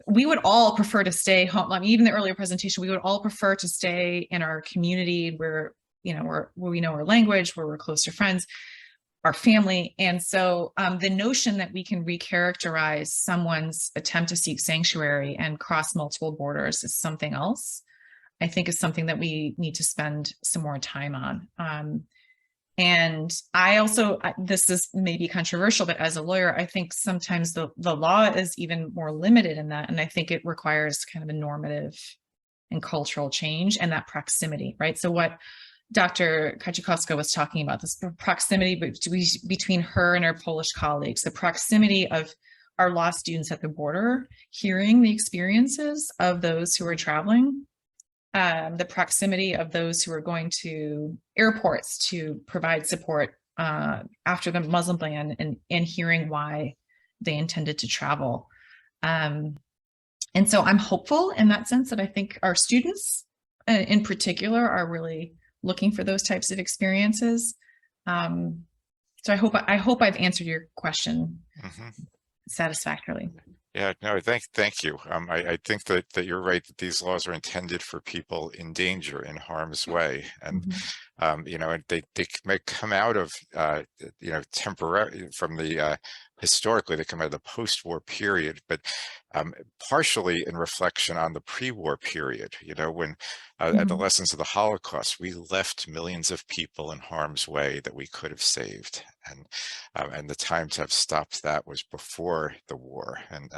We would all prefer to stay home. I mean, even the earlier presentation, we would all prefer to stay in our community where we know our language, where we're close to friends, our family. And so the notion that we can recharacterize someone's attempt to seek sanctuary and cross multiple borders is something else, I think is something that we need to spend some more time on. And I also, this is maybe controversial, but as a lawyer, I think sometimes the law is even more limited in that. And I think it requires kind of a normative and cultural change and that proximity, right? So what Dr. Kuczewski was talking about, this proximity between her and her Polish colleagues, the proximity of our law students at the border, hearing the experiences of those who are traveling, the proximity of those who are going to airports to provide support after the Muslim ban, and hearing why they intended to travel. And so I'm hopeful in that sense that I think our students in particular are really looking for those types of experiences. So I hope I've answered your question satisfactorily. Yeah, no, thank you. I think that you're right, that these laws are intended for people in danger, in harm's way. And, you know, they may come out of, you know, temporary from the, historically, they come out of the post-war period, but partially in reflection on the pre-war period, you know, when at the lessons of the Holocaust, we left millions of people in harm's way that we could have saved. And the time to have stopped that was before the war. And,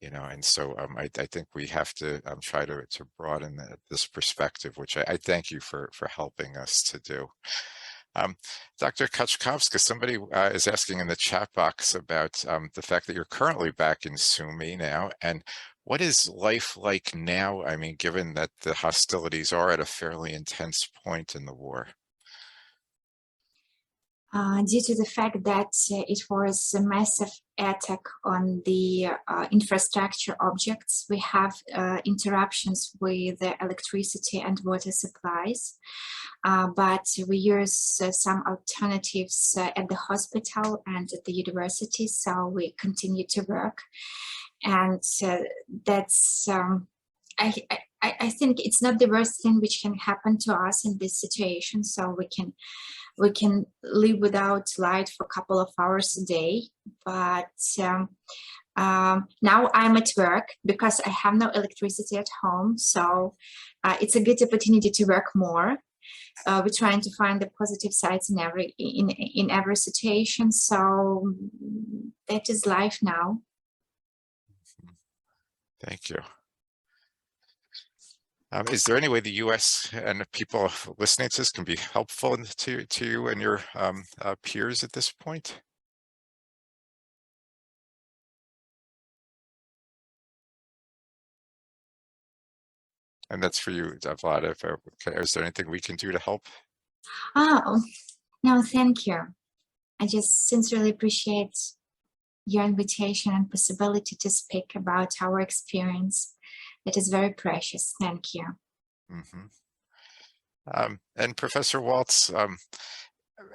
you know, and so I think we have to try to broaden this perspective, which I thank you for helping us to do. Dr. Kuczewski, somebody is asking in the chat box about the fact that you're currently back in Sumy now, and what is life like now? I mean, given that the hostilities are at a fairly intense point in the war. Due to the fact that it was a massive attack on the infrastructure objects, we have interruptions with the electricity and water supplies, but we use some alternatives at the hospital and at the university, so we continue to work. And that's I think it's not the worst thing which can happen to us in this situation, so we can live without light for a couple of hours a day. But now I'm at work because I have no electricity at home, so it's a good opportunity to work more. We're trying to find the positive sides in every situation, so that is life now. Thank you. Is there any way the U.S. and people listening to this can be helpful to you and your peers at this point? And that's for you, Vlada. Is there anything we can do to help? Oh, no, thank you. I just sincerely appreciate your invitation and possibility to speak about our experience. It is very precious. Thank you. And Professor Waltz,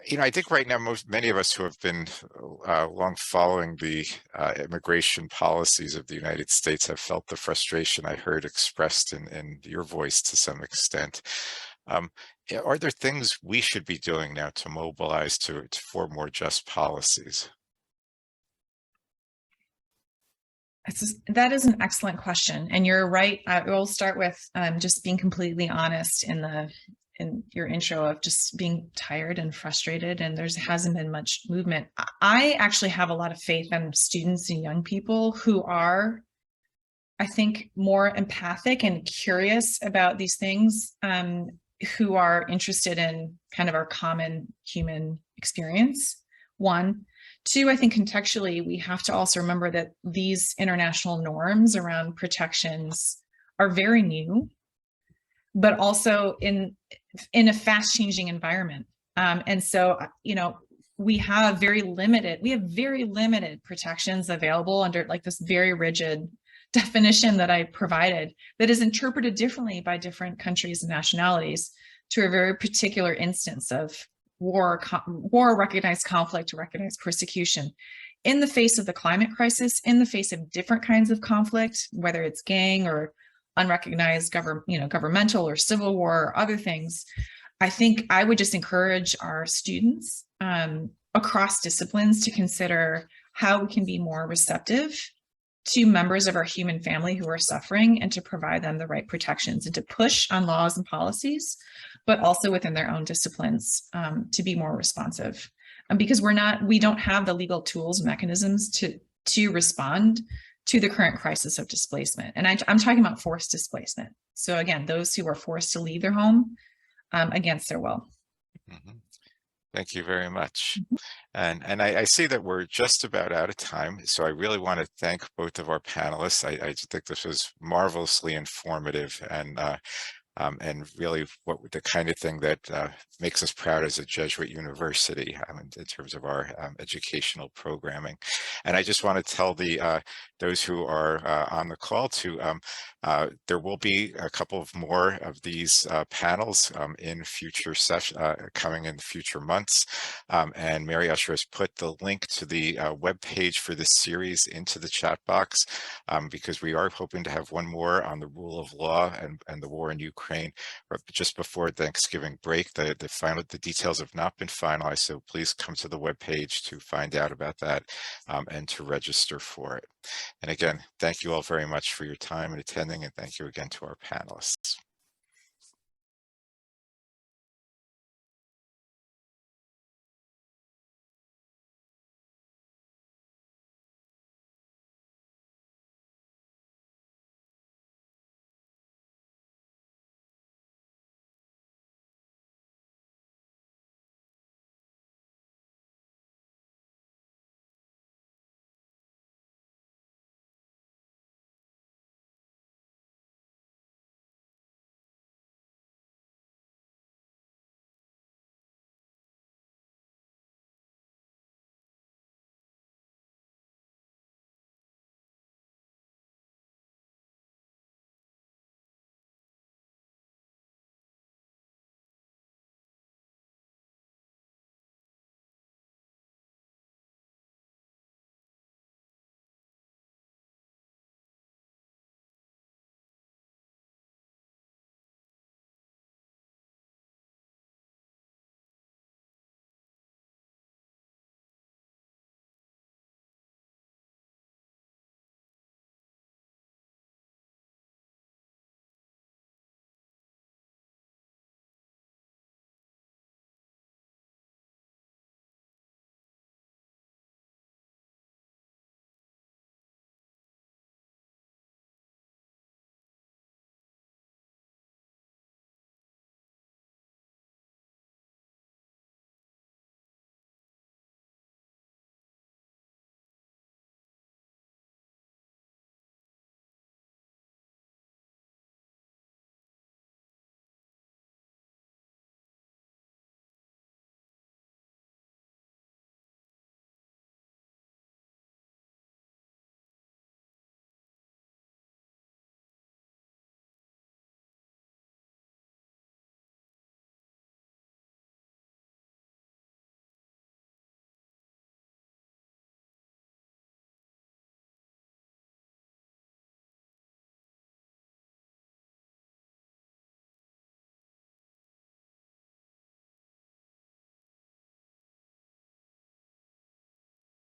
you know, I think right now many of us who have been long following the immigration policies of the United States have felt the frustration I heard expressed in your voice to some extent. Are there things we should be doing now to mobilize for more just policies? That is an excellent question, and you're right. I will start with just being completely honest in your intro of just being tired and frustrated, and there hasn't been much movement. I actually have a lot of faith in students and young people who are, I think, more empathic and curious about these things, who are interested in kind of our common human experience. One. Two, I think contextually, we have to also remember that these international norms around protections are very new, but also in a fast changing environment. And so, you know, we have very limited protections available under like this very rigid definition that I provided that is interpreted differently by different countries and nationalities to a very particular instance of war, recognized conflict, recognized persecution. In the face of the climate crisis, in the face of different kinds of conflict, whether it's gang or unrecognized governmental or civil war or other things, I think I would just encourage our students across disciplines to consider how we can be more receptive to members of our human family who are suffering and to provide them the right protections and to push on laws and policies, but also within their own disciplines to be more responsive. Because we don't have the legal tools and mechanisms to respond to the current crisis of displacement. And I'm talking about forced displacement. So again, those who are forced to leave their home against their will. Mm-hmm. Thank you very much. And I see that we're just about out of time. So I really want to thank both of our panelists. I think this was marvelously informative and really the kind of thing that makes us proud as a Jesuit university in terms of our educational programming. And I just want to tell those who are on the call there will be a couple of more of these panels in future coming in future months. And Mary Usher has put the link to the web page for this series into the chat box because we are hoping to have one more on the rule of law and the war in Ukraine just before Thanksgiving break. The details have not been finalized, so please come to the web page to find out about that and to register for it. And again, thank you all very much for your time and attending, and thank you again to our panelists.